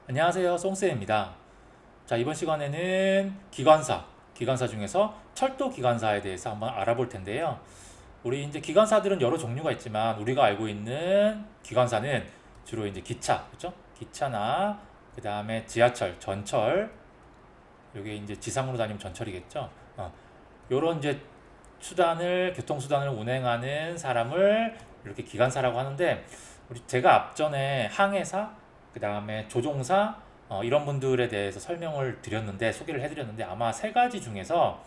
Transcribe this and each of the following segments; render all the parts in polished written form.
안녕하세요, 송쌤입니다. 자, 이번 시간에는 기관사 중에서 철도 기관사에 대해서 한번 알아볼 텐데요. 우리 이제 기관사들은 여러 종류가 있지만 우리가 알고 있는 기관사는 주로 이제 기차, 그렇죠? 기차나 그 다음에 지하철, 전철, 이게 이제 지상으로 다니면 전철이겠죠. 요런 이제 교통수단을 운행하는 사람을 이렇게 기관사라고 하는데, 제가 앞전에 항해사, 그 다음에 조종사, 이런 분들에 대해서 소개를 해드렸는데, 아마 세 가지 중에서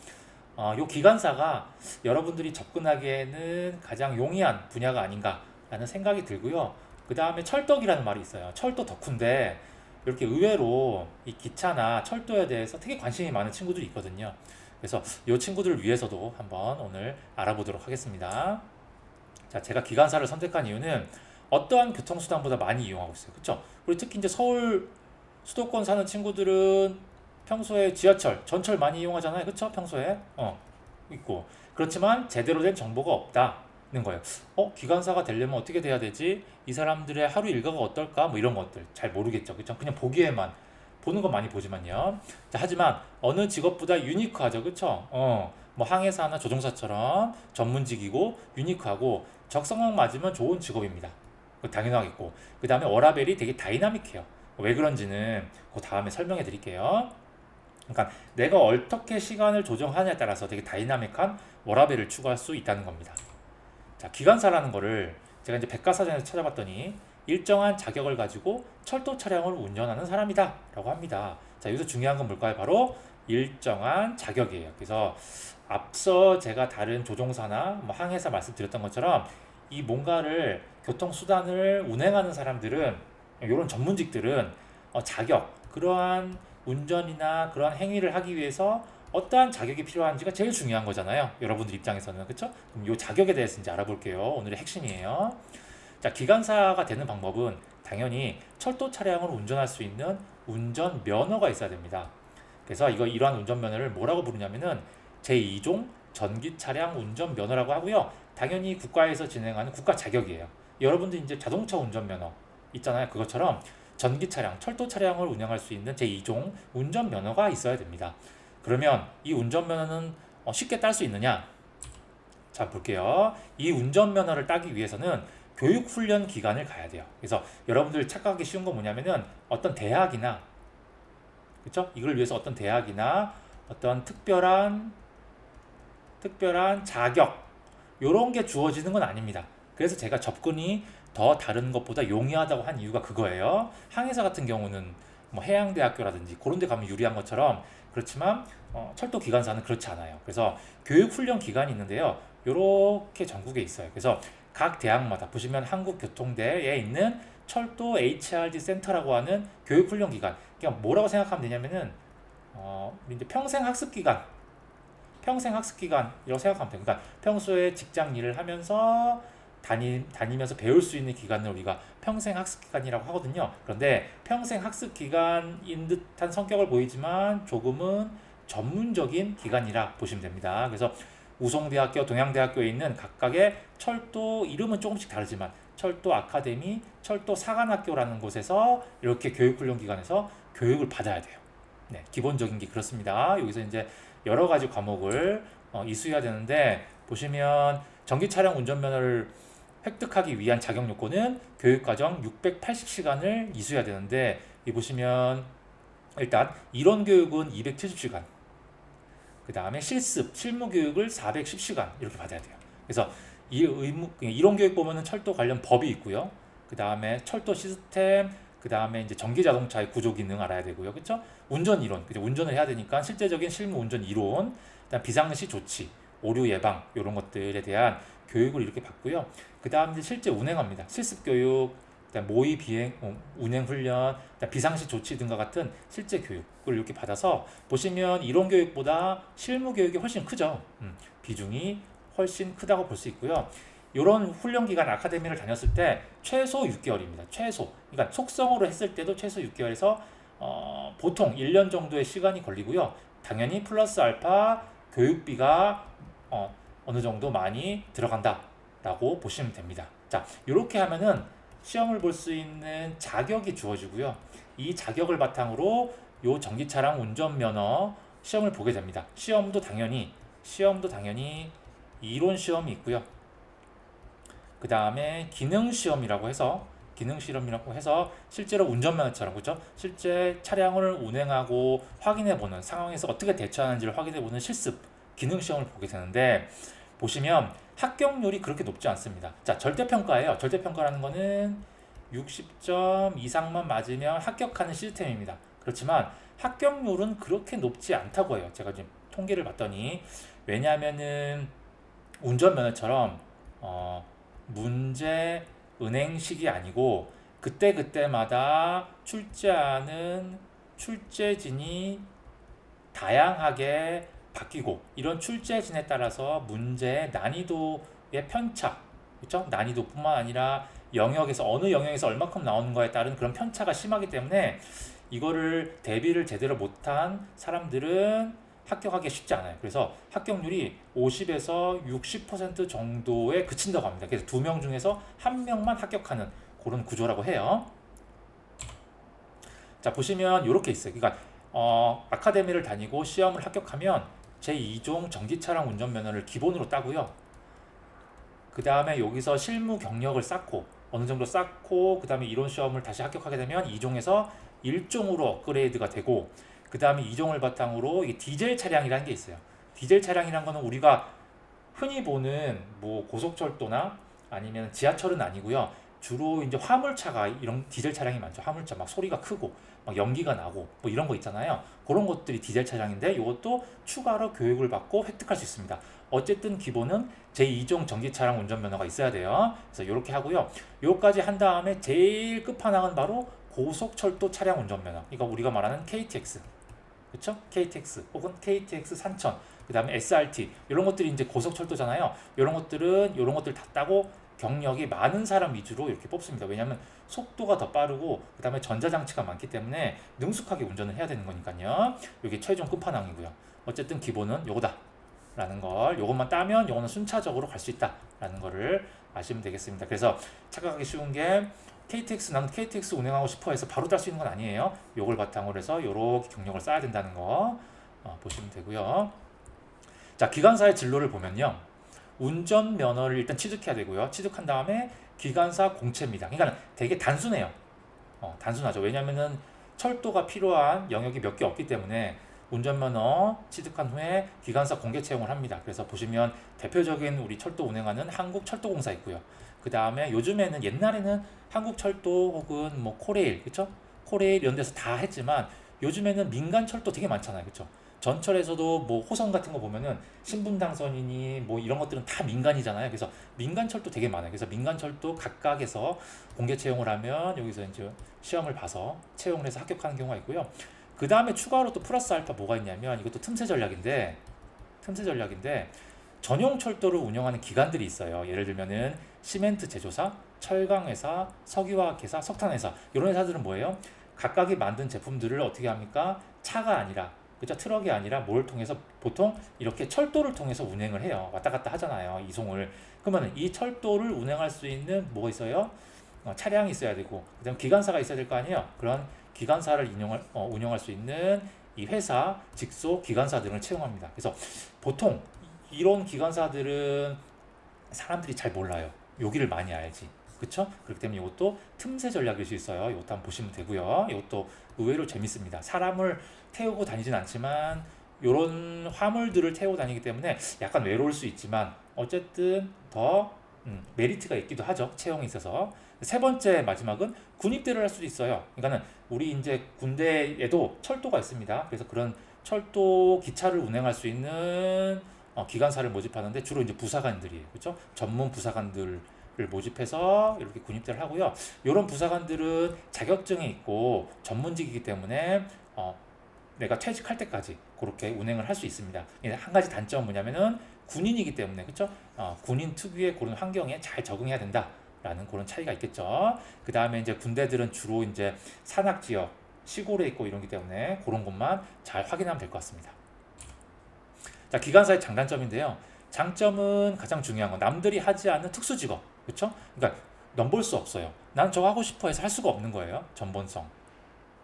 요 기관사가 여러분들이 접근하기에는 가장 용이한 분야가 아닌가라는 생각이 들고요. 그 다음에 철덕이라는 말이 있어요. 철도 덕후인데 이렇게 의외로 이 기차나 철도에 대해서 되게 관심이 많은 친구들이 있거든요. 그래서 이 친구들을 위해서도 한번 오늘 알아보도록 하겠습니다. 자, 제가 기관사를 선택한 이유는 어떠한 교통수단보다 많이 이용하고 있어요. 그쵸? 그리고 특히 이제 서울 수도권 사는 친구들은 평소에 지하철, 전철 많이 이용하잖아요. 그쵸? 평소에. 있고. 그렇지만 제대로 된 정보가 없다는 거예요. 기관사가 되려면 어떻게 돼야 되지? 이 사람들의 하루 일과가 어떨까? 뭐 이런 것들 잘 모르겠죠. 그쵸? 그냥 보는 건 많이 보지만요. 자, 하지만 어느 직업보다 유니크하죠. 그쵸? 뭐 항해사나 조종사처럼 전문직이고 유니크하고 적성만 맞으면 좋은 직업입니다. 그거 당연하겠고. 그 다음에 워라밸이 되게 다이나믹해요. 왜 그런지는 그 다음에 설명해 드릴게요. 그러니까 내가 어떻게 시간을 조정하냐에 따라서 되게 다이나믹한 워라밸을 추구할 수 있다는 겁니다. 자, 기관사라는 거를 제가 이제 백과사전에서 찾아봤더니 일정한 자격을 가지고 철도 차량을 운전하는 사람이다 라고 합니다. 자, 여기서 중요한 건 뭘까요? 바로 일정한 자격이에요. 그래서 앞서 제가 다른 조종사나 뭐 항해사 말씀드렸던 것처럼 이 뭔가를 교통수단을 운행하는 사람들은, 이런 전문직들은 그러한 운전이나 그러한 행위를 하기 위해서 어떠한 자격이 필요한지가 제일 중요한 거잖아요. 여러분들 입장에서는. 그렇죠? 그럼 이 자격에 대해서 이제 알아볼게요. 오늘의 핵심이에요. 자, 기관사가 되는 방법은 당연히 철도 차량을 운전할 수 있는 운전 면허가 있어야 됩니다. 그래서 이러한 운전 면허를 뭐라고 부르냐면은 제2종 전기 차량 운전 면허라고 하고요. 당연히 국가에서 진행하는 국가 자격이에요. 여러분들 이제 자동차 운전 면허 있잖아요. 그것처럼 전기 차량, 철도 차량을 운영할 수 있는 제2종 운전 면허가 있어야 됩니다. 그러면 이 운전 면허는 쉽게 딸 수 있느냐? 자, 볼게요. 이 운전 면허를 따기 위해서는 교육 훈련 기관을 가야 돼요. 그래서 여러분들 착각하기 쉬운 건 뭐냐면은 어떤 대학이나, 그렇죠? 이걸 위해서 어떤 대학이나 어떤 특별한 자격, 요런 게 주어지는 건 아닙니다. 그래서 제가 접근이 더 다른 것보다 용이하다고 한 이유가 그거예요. 항해사 같은 경우는 뭐 해양대학교라든지 그런 데 가면 유리한 것처럼, 그렇지만 철도 기관사는 그렇지 않아요. 그래서 교육 훈련 기관이 있는데요. 요렇게 전국에 있어요. 그래서 각 대학마다 보시면 한국교통대에 있는 철도 HRD 센터라고 하는 교육 훈련 기관. 그러니까 뭐라고 생각하면 되냐면은 우리 이제 평생 학습 기간이라고 생각하면 돼요. 그러니까 평소에 직장 일을 하면서 다니면서 배울 수 있는 기간을 우리가 평생 학습 기간이라고 하거든요. 그런데 평생 학습 기간인 듯한 성격을 보이지만 조금은 전문적인 기간이라 보시면 됩니다. 그래서 우송대학교, 동양대학교에 있는 각각의 철도 이름은 조금씩 다르지만 철도 아카데미, 철도 사관학교라는 곳에서 이렇게 교육훈련기관에서 교육을 받아야 돼요. 네, 기본적인 게 그렇습니다. 여기서 이제 여러 가지 과목을 이수해야 되는데, 보시면 전기 차량 운전면허를 획득하기 위한 자격 요건은 교육과정 680시간을 이수해야 되는데, 이 보시면 일단 이론 교육은 270시간, 그 다음에 실무 교육을 410시간 이렇게 받아야 돼요. 그래서 이론 교육 보면은 철도 관련 법이 있고요. 그 다음에 철도 시스템, 그 다음에 이제 전기 자동차의 구조 기능 알아야 되고요. 그렇죠? 운전 이론, 그죠? 운전을 해야 되니까 실제적인 실무 운전 이론, 그다음 비상시 조치, 오류 예방 이런 것들에 대한 교육을 이렇게 받고요. 그 다음 이제 실제 운행합니다. 실습 교육, 그다음 모의 비행, 운행 훈련, 그다음 비상시 조치 등과 같은 실제 교육을 이렇게 받아서 보시면 이론 교육보다 실무 교육이 훨씬 크죠. 비중이 훨씬 크다고 볼 수 있고요. 이런 훈련 기간 아카데미를 다녔을 때 최소 6개월입니다. 최소. 그러니까 속성으로 했을 때도 최소 6개월에서 보통 1년 정도의 시간이 걸리고요. 당연히 플러스 알파 교육비가 어느 정도 많이 들어간다라고 보시면 됩니다. 자, 이렇게 하면은 시험을 볼 수 있는 자격이 주어지고요. 이 자격을 바탕으로 요 전기차량 운전면허 시험을 보게 됩니다. 시험도 당연히 이론 시험이 있고요. 그 다음에 기능 실험이라고 해서 실제로 운전면허처럼, 그렇죠? 실제 차량을 운행하고 확인해보는 상황에서 어떻게 대처하는지를 확인해보는 실습 기능 시험을 보게 되는데, 보시면 합격률이 그렇게 높지 않습니다. 자, 절대평가예요. 절대평가라는 거는 60점 이상만 맞으면 합격하는 시스템입니다. 그렇지만 합격률은 그렇게 높지 않다고 해요. 제가 지금 통계를 봤더니. 왜냐하면은 운전면허처럼 문제 은행식이 아니고 그때그때마다 출제하는 출제진이 다양하게 바뀌고, 이런 출제진에 따라서 문제의 난이도의 편차, 그렇죠? 난이도뿐만 아니라 어느 영역에서 얼마큼 나오는 거에 따른 그런 편차가 심하기 때문에 이거를 대비를 제대로 못한 사람들은 합격하기 쉽지 않아요. 그래서 합격률이 50에서 60% 정도에 그친다고 합니다. 그래서 2명 중에서 1명만 합격하는 그런 구조라고 해요. 자, 보시면 이렇게 있어요. 그러니까 아카데미를 다니고 시험을 합격하면 제2종 전기차량 운전면허를 기본으로 따고요. 그 다음에 여기서 실무 경력을 쌓고, 어느 정도 쌓고, 그 다음에 이론 시험을 다시 합격하게 되면 2종에서 1종으로 업그레이드가 되고, 그 다음에 2종을 바탕으로 이 디젤 차량이라는 게 있어요. 디젤 차량이라는 거는 우리가 흔히 보는 뭐 고속철도나 아니면 지하철은 아니고요. 주로 이제 화물차가 이런 디젤 차량이 많죠. 화물차 막 소리가 크고 막 연기가 나고 뭐 이런 거 있잖아요. 그런 것들이 디젤 차량인데, 이것도 추가로 교육을 받고 획득할 수 있습니다. 어쨌든 기본은 제2종 전기차량 운전면허가 있어야 돼요. 그래서 이렇게 하고요. 요까지 한 다음에 제일 끝판왕은 바로 고속철도 차량 운전면허. 그러니까 우리가 말하는 KTX, 그렇죠? KTX 혹은 KTX 산천, 그 다음에 SRT, 이런 것들이 이제 고속철도잖아요. 이런 것들 다 따고 경력이 많은 사람 위주로 이렇게 뽑습니다. 왜냐하면 속도가 더 빠르고 그 다음에 전자장치가 많기 때문에 능숙하게 운전을 해야 되는 거니까요. 이게 최종 끝판왕이고요. 어쨌든 기본은 요거다 라는 걸, 요것만 따면 요거는 순차적으로 갈 수 있다 라는 거를 아시면 되겠습니다. 그래서 착각하기 쉬운 게 나는 KTX 운행하고 싶어 해서 바로 딸 수 있는 건 아니에요. 요걸 바탕으로 해서 요렇게 경력을 쌓아야 된다는 거 보시면 되고요. 자, 기관사의 진로를 보면요. 운전면허를 일단 취득해야 되고요. 취득한 다음에 기관사 공채입니다. 그러니까 되게 단순해요. 단순하죠. 왜냐면은 철도가 필요한 영역이 몇 개 없기 때문에 운전면허 취득한 후에 기관사 공개 채용을 합니다. 그래서 보시면 대표적인 우리 철도 운행하는 한국철도공사 있고요. 그 다음에 요즘에는, 옛날에는 한국철도 혹은 뭐 코레일, 그쵸? 코레일 이런 데서 다 했지만 요즘에는 민간 철도 되게 많잖아요. 그쵸? 전철에서도 뭐 호선 같은 거 보면은 신분당선이니 뭐 이런 것들은 다 민간이잖아요. 그래서 민간 철도 되게 많아요. 그래서 민간 철도 각각에서 공개 채용을 하면 여기서 이제 시험을 봐서 채용을 해서 합격하는 경우가 있고요. 그 다음에 추가로 또 플러스 알파 뭐가 있냐면, 이것도 틈새 전략인데 전용 철도를 운영하는 기관들이 있어요. 예를 들면은 시멘트 제조사, 철강회사, 석유화학회사, 석탄회사, 이런 회사들은 뭐예요? 각각이 만든 제품들을 어떻게 합니까? 차가 아니라, 그죠? 트럭이 아니라 뭘 통해서, 보통 이렇게 철도를 통해서 운행을 해요. 왔다 갔다 하잖아요. 이송을. 그러면 이 철도를 운행할 수 있는 뭐가 있어요? 차량이 있어야 되고, 그다음 기관사가 있어야 될 거 아니에요. 그런 기관사를 운영할 수 있는 이 회사 직속 기관사들을 채용합니다. 그래서 보통 이런 기관사들은 사람들이 잘 몰라요. 여기를 많이 알지. 그쵸? 그렇기 때문에 이것도 틈새 전략일 수 있어요. 이것도 한번 보시면 되고요. 이것도 의외로 재밌습니다. 사람을 태우고 다니진 않지만 이런 화물들을 태우고 다니기 때문에 약간 외로울 수 있지만 어쨌든 더 메리트가 있기도 하죠. 채용에 있어서. 세 번째 마지막은 군입대를 할 수도 있어요. 그러니까는 우리 이제 군대에도 철도가 있습니다. 그래서 그런 철도 기차를 운행할 수 있는 기관사를 모집하는데 주로 이제 부사관들이에요. 그렇죠? 전문 부사관들을 모집해서 이렇게 군입대를 하고요. 이런 부사관들은 자격증이 있고 전문직이기 때문에 내가 퇴직할 때까지 그렇게 운행을 할 수 있습니다. 한 가지 단점은 뭐냐면은 군인이기 때문에, 그렇죠? 군인 특유의 그런 환경에 잘 적응해야 된다라는 그런 차이가 있겠죠. 그 다음에 이제 군대들은 주로 이제 산악 지역, 시골에 있고 이러기 때문에 그런 것만 잘 확인하면 될 것 같습니다. 자, 기관사의 장단점인데요. 장점은 가장 중요한 건 남들이 하지 않는 특수 직업, 그렇죠? 그러니까 넘볼 수 없어요. 난 저거 하고 싶어 해서 할 수가 없는 거예요. 전본성.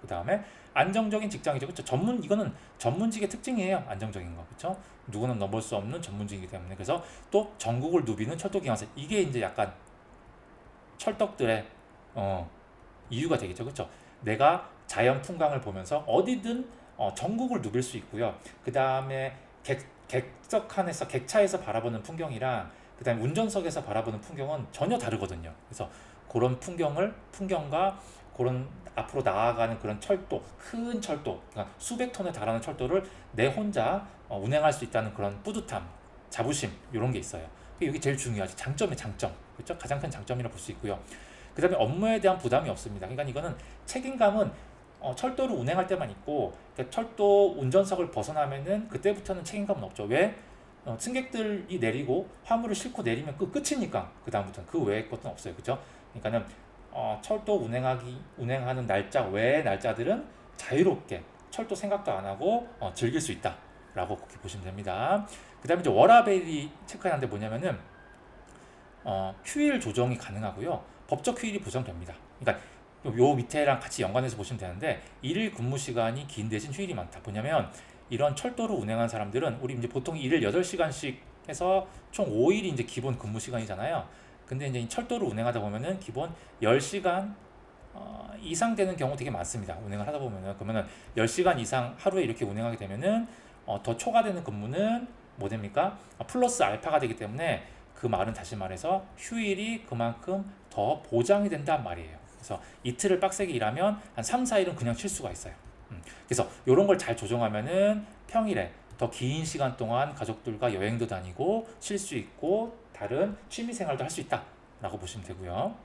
그 다음에 안정적인 직장이죠. 그렇죠? 이거는 전문직의 특징이에요. 안정적인 거. 그렇죠? 누구는 넘볼 수 없는 전문직이기 때문에. 그래서 또 전국을 누비는 철도기관사. 이게 이제 약간 철덕들의 이유가 되겠죠. 그렇죠? 내가 자연 풍광을 보면서 어디든 전국을 누빌 수 있고요. 그 다음에 객석칸에서 객차에서 바라보는 풍경이랑 그 다음에 운전석에서 바라보는 풍경은 전혀 다르거든요. 그래서 그런 풍경과 그런 앞으로 나아가는 그런 철도, 큰 철도, 그러니까 수백 톤에 달하는 철도를 내 혼자 운행할 수 있다는 그런 뿌듯함, 자부심 이런 게 있어요. 이게 제일 중요하지. 장점의 장점, 그렇죠? 가장 큰 장점이라 볼 수 있고요. 그 다음에 업무에 대한 부담이 없습니다. 그러니까 이거는 책임감은 철도를 운행할 때만 있고, 그러니까 철도 운전석을 벗어나면은 그때부터는 책임감은 없죠. 왜? 승객들이 내리고 화물을 싣고 내리면 끝이니까 그 다음부터는 그 외의 것은 없어요. 그죠? 그러니까는 철도 운행하는 날짜 외의 날짜들은 자유롭게 철도 생각도 안 하고 즐길 수 있다라고 그렇게 보시면 됩니다. 그 다음에 이제 워라밸이 체크하는데 뭐냐면은 휴일 조정이 가능하고요. 법적 휴일이 보장됩니다. 그러니까 요 밑에랑 같이 연관해서 보시면 되는데 일일 근무 시간이 긴 대신 휴일이 많다. 뭐냐면 이런 철도를 운행한 사람들은 우리 이제 보통 일을 8시간씩 해서 총 5일이 이제 기본 근무 시간이잖아요. 근데 이제 철도를 운행하다 보면은 기본 10시간 이상 되는 경우 되게 많습니다. 운행을 하다 보면은 그러면은 10시간 이상 하루에 이렇게 운행하게 되면은 더 초과되는 근무는 뭐 됩니까? 플러스 알파가 되기 때문에 그 말은 다시 말해서 휴일이 그만큼 더 보장이 된단 말이에요. 그래서 이틀을 빡세게 일하면 한 3, 4일은 그냥 쉴 수가 있어요. 그래서 이런 걸 잘 조정하면은 평일에 더 긴 시간 동안 가족들과 여행도 다니고 쉴 수 있고 다른 취미 생활도 할 수 있다라고 보시면 되고요.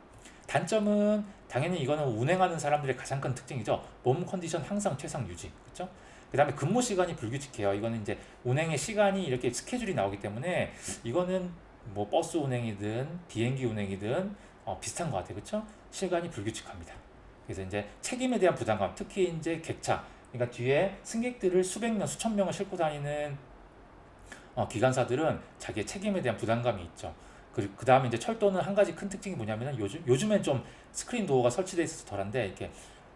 단점은 당연히 이거는 운행하는 사람들의 가장 큰 특징이죠. 몸 컨디션 항상 최상 유지. 그렇죠? 그다음에 근무 시간이 불규칙해요. 이거는 이제 운행의 시간이 이렇게 스케줄이 나오기 때문에 이거는 뭐 버스 운행이든 비행기 운행이든 비슷한 것 같아요. 그렇죠? 시간이 불규칙합니다. 그래서 이제 책임에 대한 부담감, 특히 이제 객차, 그러니까 뒤에 승객들을 수백 명, 수천 명을 싣고 다니는 기관사들은 자기의 책임에 대한 부담감이 있죠. 그 다음에 이제 철도는 한 가지 큰 특징이 뭐냐면은 요즘엔 좀 스크린 도어가 설치되어 있어서 덜한데 이렇게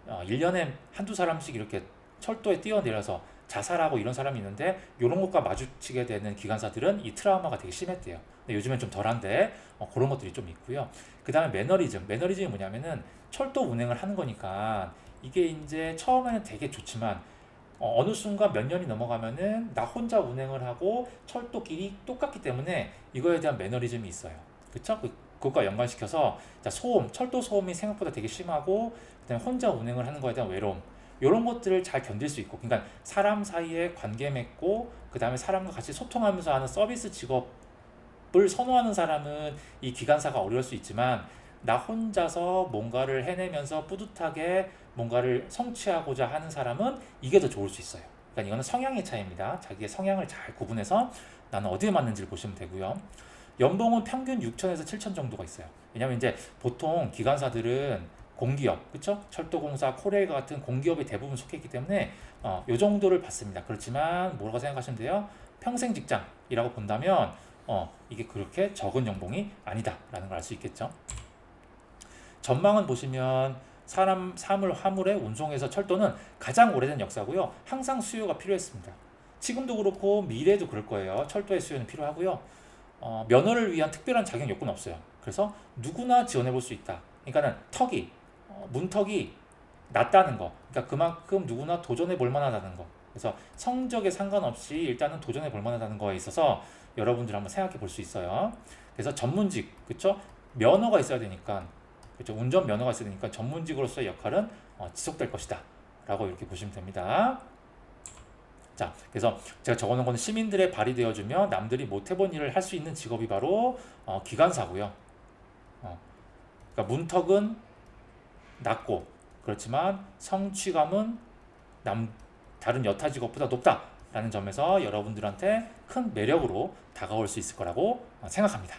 1년에 한두 사람씩 이렇게 철도에 뛰어내려서 자살하고 이런 사람이 있는데 이런 것과 마주치게 되는 기관사들은 이 트라우마가 되게 심했대요. 근데 요즘엔 좀 덜한데 그런 것들이 좀 있고요. 그 다음에 매너리즘이 뭐냐면은 철도 운행을 하는 거니까 이게 이제 처음에는 되게 좋지만 어느 순간 몇 년이 넘어가면은 나 혼자 운행을 하고 철도끼리 똑같기 때문에 이거에 대한 매너리즘이 있어요. 그쵸? 그것과 연관시켜서 철도 소음이 생각보다 되게 심하고 그다음에 혼자 운행을 하는 거에 대한 외로움 이런 것들을 잘 견딜 수 있고 그러니까 사람 사이에 관계 맺고 그 다음에 사람과 같이 소통하면서 하는 서비스 직업을 선호하는 사람은 이 기관사가 어려울 수 있지만 나 혼자서 뭔가를 해내면서 뿌듯하게 뭔가를 성취하고자 하는 사람은 이게 더 좋을 수 있어요. 그러니까 이거는 성향의 차이입니다. 자기의 성향을 잘 구분해서 나는 어디에 맞는지를 보시면 되고요. 연봉은 평균 6천에서 7천 정도가 있어요. 왜냐하면 이제 보통 기관사들은 공기업, 그렇죠? 철도공사, 코레일과 같은 공기업이 대부분 속해 있기 때문에 요 정도를 받습니다. 그렇지만 뭐라고 생각하시면 돼요? 평생 직장이라고 본다면 이게 그렇게 적은 연봉이 아니다라는 걸 알 수 있겠죠. 전망은 보시면 사물, 화물의 운송에서 철도는 가장 오래된 역사고요. 항상 수요가 필요했습니다. 지금도 그렇고 미래도 그럴 거예요. 철도의 수요는 필요하고요. 면허를 위한 특별한 자격 요건은 없어요. 그래서 누구나 지원해 볼 수 있다. 그러니까는 문턱이 낮다는 거. 그러니까 그만큼 누구나 도전해 볼 만하다는 거. 그래서 성적에 상관없이 일단은 도전해 볼 만하다는 거에 있어서 여러분들 한번 생각해 볼 수 있어요. 그래서 전문직, 그렇죠? 면허가 있어야 되니까 그렇죠? 운전 면허가 있어야 되니까 전문직으로서의 역할은 지속될 것이다 라고 이렇게 보시면 됩니다. 자, 그래서 제가 적어놓은 거는 시민들의 발이 되어주며 남들이 못 해본 일을 할 수 있는 직업이 바로 기관사고요. 그러니까 문턱은 낮고 그렇지만 성취감은 다른 여타 직업보다 높다라는 점에서 여러분들한테 큰 매력으로 다가올 수 있을 거라고 생각합니다.